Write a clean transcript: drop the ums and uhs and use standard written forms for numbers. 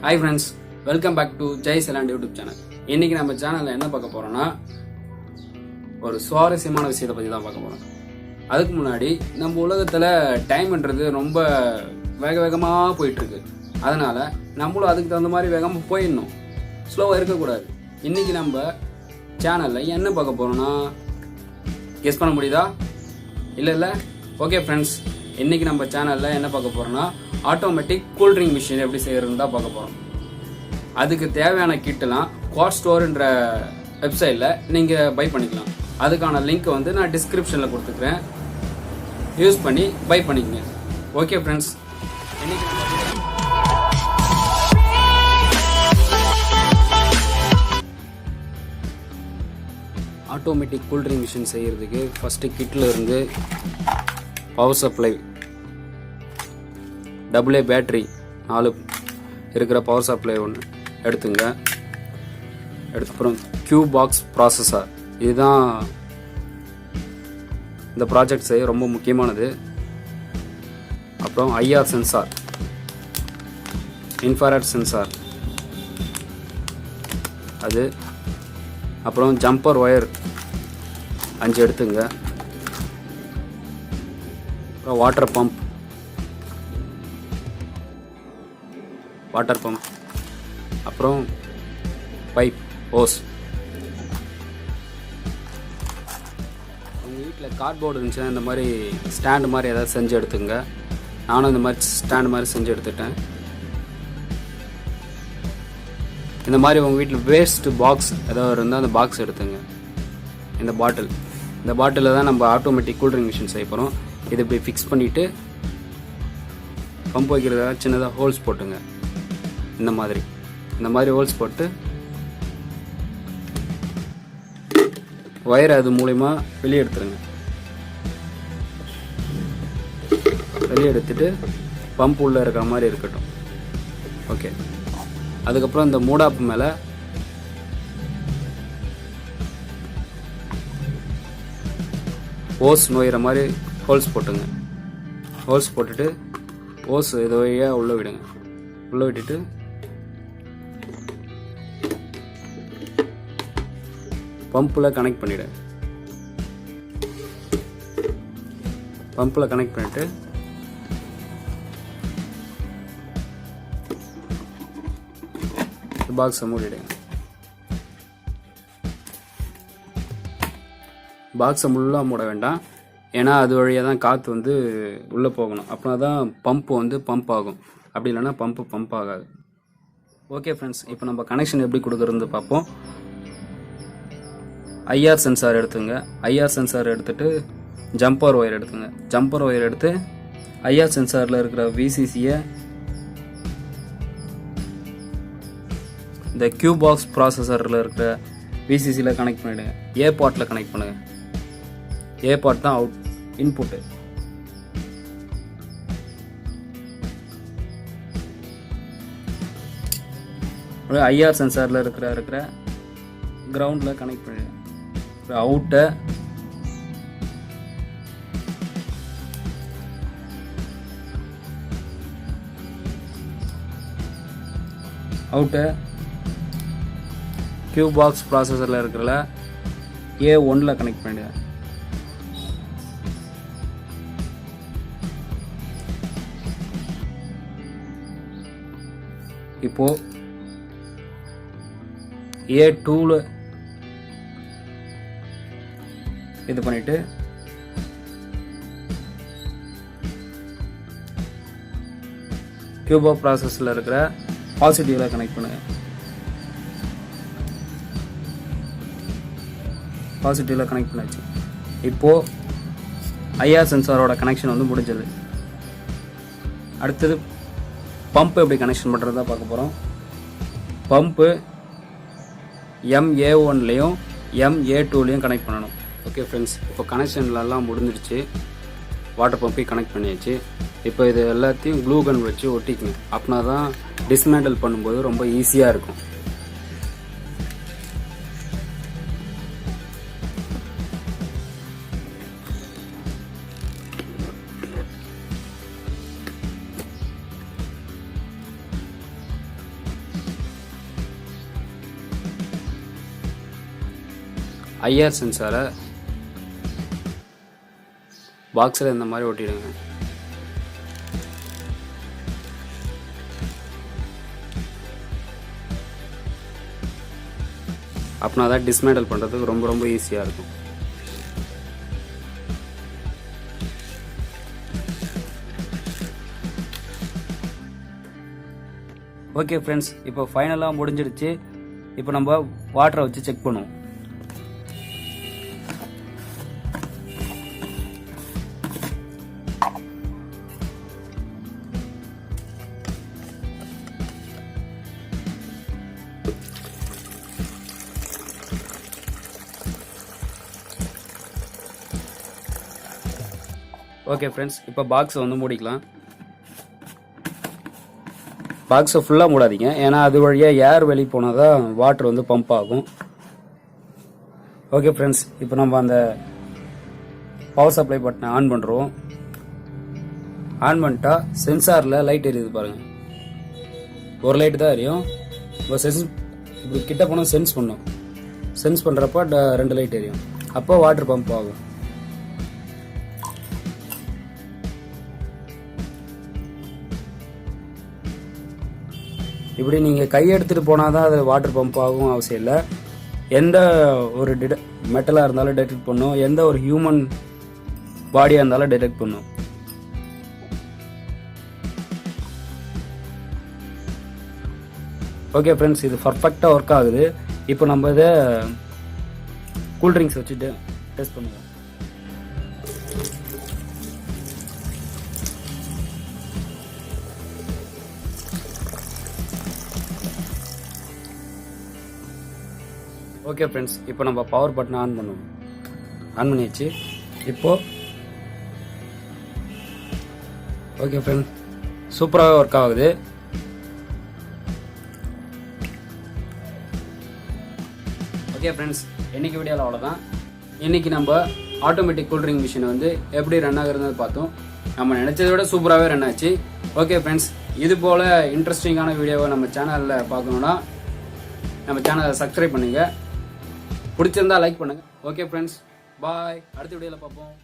Hi friends, welcome back to Jai Seland YouTube channel. இன்னைக்கு நம்ம சேனல்ல என்ன பார்க்க போறோம்னா ஒரு சுவாரஸ்யமான விஷயத்தை பத்தி தான் பார்க்க போறோம். அதுக்கு முன்னாடி நம்ம உலகத்துல டைம்ன்றது ரொம்ப வேகமா போயிட்டு இருக்கு. அதனால நம்மளும் அதுக்கு தகுந்த மாதிரி வேகமா போயிடணும். ஸ்லோவா இருக்க கூடாது. இன்னைக்கு நம்ம சேனல்ல என்ன பார்க்க போறோம்னா கெஸ் பண்ண முடியுதா? இல்ல. ஓகே ஃப்ரெண்ட்ஸ், இன்னைக்கு நம்ம சேனல்ல என்ன பார்க்க போறோம்னா ஆட்டோமேட்டிக் கூல்ட்ரிங்க் மிஷின் எப்படி செய்யறதுன்னு தான் பார்க்க போறோம். அதுக்கு தேவையான கிட்டெல்லாம் குவாட் ஸ்டோர்ன்ற வெப்சைட்ல நீங்க பை பண்ணிக்கலாம். அதுக்கான லிங்க் வந்து நான் டிஸ்கிரிப்ஷன்ல கொடுத்துக்கிறேன். யூஸ் பண்ணி பை பண்ணிக்கங்க. Okay friends, automatic cool drink machine செய்யறதுக்கு ஃபர்ஸ்ட் கிட்ல இருந்து பவர் சப்ளை, AA பேட்டரி 4 இருக்கிற பவர் சப்ளை ஒன்று எடுத்துங்க. அப்புறம் கியூ பாக்ஸ் ப்ராசஸர், இதுதான் இந்த ப்ராஜெக்ட் செய்ய ரொம்ப முக்கியமானது. அப்புறம் ஐஆர் சென்சார், இன்ஃப்ராரெட் சென்சார் அது. அப்புறம் ஜம்பர் ஒயர் 5 எடுத்துங்க. அப்புறம் வாட்டர் பம்ப், அப்புறம் பைப், ஹோஸ். உங்கள் வீட்டில் கார்ட்போர்டு இருந்துச்சுன்னா இந்த மாதிரி ஸ்டாண்டு மாதிரி ஏதாவது செஞ்சு எடுத்துங்க. நானும் இந்த மாதிரி ஸ்டாண்டு மாதிரி செஞ்சு எடுத்துட்டேன். இந்த மாதிரி உங்கள் வீட்டில் வேஸ்ட் பாக்ஸ் ஏதாவது இருந்தால் அந்த பாக்ஸ் எடுத்துங்க. இந்த பாட்டிலில் தான் நம்ம ஆட்டோமேட்டிக் கூல்ட்ரிங்க் மிஷின் செய்ய போகிறோம். இது இப்படி ஃபிக்ஸ் பண்ணிவிட்டு பம்ப் வைக்கிறதா சின்னதாக ஹோல்ஸ் போட்டுங்க. இந்த மாதிரி ஹோல்ஸ் போட்டு ஒயரை அது மூலமா வெளியே எடுத்துருங்க. வெளியே எடுத்துட்டு பம்ப் உள்ள இருக்கிற மாதிரி இருக்கட்டும். ஓகே, அதுக்கப்புறம் இந்த மூடாப்பு மேலே ஹோஸ் நோயிற மாதிரி ஹோல்ஸ் போட்டுங்க. ஹோல்ஸ் போட்டுட்டு ஹோஸ் இது வழியாக உள்ளே விடுங்க. உள்ளே விட்டுட்டு பம்பில் கனெக்ட் பண்ணிவிடுங்க. பம்பில் கனெக்ட் பண்ணிவிட்டு பாக்ஸை மூடிடுங்க. பாக்ஸை முள்ளாக மூட வேண்டாம், ஏன்னா அது வழியாக தான் காற்று வந்து உள்ளே போகணும். அப்படின்னா தான் பம்ப் வந்து பம்ப் ஆகும். அப்படி இல்லைன்னா பம்ப் ஆகாது. ஓகே ஃப்ரெண்ட்ஸ், இப்போ நம்ம கனெக்ஷன் எப்படி கொடுக்குறது பார்ப்போம். ஐஆர் சென்சார் எடுத்துங்க. ஐஆர் சென்சார் எடுத்துட்டு ஜம்பர் ஒயர் எடுத்துங்க. ஜம்பர் ஒயர் எடுத்து ஐஆர் சென்சாரில் இருக்கிற விசிசியை இந்த கியூ பாக்ஸ் ப்ராசஸரில் இருக்கிற விசிசியில் கனெக்ட் பண்ணிவிடுங்க. ஏ பார்ட்டில் கனெக்ட் பண்ணுங்க. ஏ பார்ட் தான் அவுட் இன்புட்டு. ஐஆர் சென்சாரில் இருக்கிற கிரவுண்டில் கனெக்ட் பண்ணிடுங்க. அவுட்டை கியூ பாக்ஸ் ப்ராசஸரில் இருக்கிற A1 கனெக்ட் பண்ணிடுங்க. இப்போ A2 இது பண்ணிட்டு கியூபா ப்ராசஸில் இருக்கிற பாசிட்டிவ்ல கனெக்ட் பண்ணுங்க. பாசிட்டிவ்ல கனெக்ட் பண்ணாச்சு. இப்போ ஐஆர் சென்சாரோட கனெக்ஷன் வந்து முடிஞ்சது. அடுத்தது பம்ப் எப்படி கனெக்ஷன் பண்ணுறதா பார்க்க போகிறோம். பம்ப்பு MA1லையும் MA2லையும் கனெக்ட் பண்ணணும். ஓகே ஃப்ரெண்ட்ஸ், இப்போ கனெக்ஷன்லாம் முடிஞ்சிடுச்சு. வாட்டர் பம்பையும் கனெக்ட் பண்ணியாச்சு. இப்போ இது எல்லாத்தையும் க்ளூ கன் வச்சு ஒட்டிக்குங்க. அப்படின்னா தான் டிஸ்மேண்டில் பண்ணும்போது ரொம்ப ஈஸியாக இருக்கும். ஐஆர் சென்சாரை பாக்ஸில் இந்த மாதிரி ஒட்டிடுங்க. அப்படின்னா தான் டிஸ்மேண்டல் பண்ணுறதுக்கு ரொம்ப ரொம்ப ஈஸியாக இருக்கும். ஓகே ஃப்ரெண்ட்ஸ், இப்போ ஃபைனலாக முடிஞ்சிடுச்சு. இப்போ நம்ம வாட்டரை வச்சு செக் பண்ணுவோம். ஓகே ஃப்ரெண்ட்ஸ், இப்போ பாக்ஸை வந்து மூடிக்கலாம். பாக்ஸை ஃபுல்லாக மூடாதீங்க, ஏன்னா அது வழியாக ஏர் வெளியே போனால் தான் வாட்டர் வந்து பம்ப் ஆகும். ஓகே ஃப்ரெண்ட்ஸ், இப்போ நம்ம அந்த பவர் சப்ளை பட்டனை ஆன் பண்ணுறோம். ஆன் பண்ணிட்டா சென்சாரில் லைட் எரியுது பாருங்கள். ஒரு லைட்டு தான் எரியும். இப்போ இப்படி கிட்ட போனால் சென்ஸ் பண்ணும். சென்ஸ் பண்ணுறப்ப 2 லைட் எரியும். அப்போ வாட்டர் பம்ப் ஆகும். இப்படி நீங்கள் கை எடுத்துகிட்டு போனால் தான் அது வாட்டர் பம்ப் ஆகும் அவசியம் இல்லை. எந்த ஒரு மெட்டலாக இருந்தாலும் டிடெக்ட் பண்ணும், எந்த ஒரு ஹியூமன் பாடியாக இருந்தாலும் டிடெக்ட் பண்ணும். ஓகே ஃப்ரெண்ட்ஸ், இது பர்ஃபெக்டாக ஒர்க் ஆகுது. இப்போ நம்ம இதை கூல்ட்ரிங்க்ஸ் வச்சுட்டு டெஸ்ட் பண்ணுவோம். ஓகே ஃப்ரெண்ட்ஸ், இப்போ நம்ம பவர் பட்டனை ஆன் பண்ணுவோம். ஆன் பண்ணியாச்சு. இப்போ ஓகே ஃப்ரெண்ட்ஸ், சூப்பராகவே ஒர்க் ஆகுது. ஓகே ஃப்ரெண்ட்ஸ், இன்னைக்கு வீடியோவில் அவ்வளோதான். இன்னைக்கு நம்ம ஆட்டோமேட்டிக் கூல்ட்ரிங்க் மிஷின் வந்து எப்படி ரன் ஆகுறதுன்னு பார்த்தோம். நம்ம நினச்சதை விட சூப்பராகவே ரன் ஆச்சு. ஓகே ஃப்ரெண்ட்ஸ், இது போல் இன்ட்ரெஸ்டிங்கான வீடியோவை நம்ம சேனலில் பார்க்கணுன்னா நம்ம சேனலை சப்ஸ்கிரைப் பண்ணுங்கள். பிடிச்சிருந்தா லைக் பண்ணுங்கள். ஓகே ஃப்ரெண்ட்ஸ், பாய். அடுத்த வீடியோவில் பார்ப்போம்.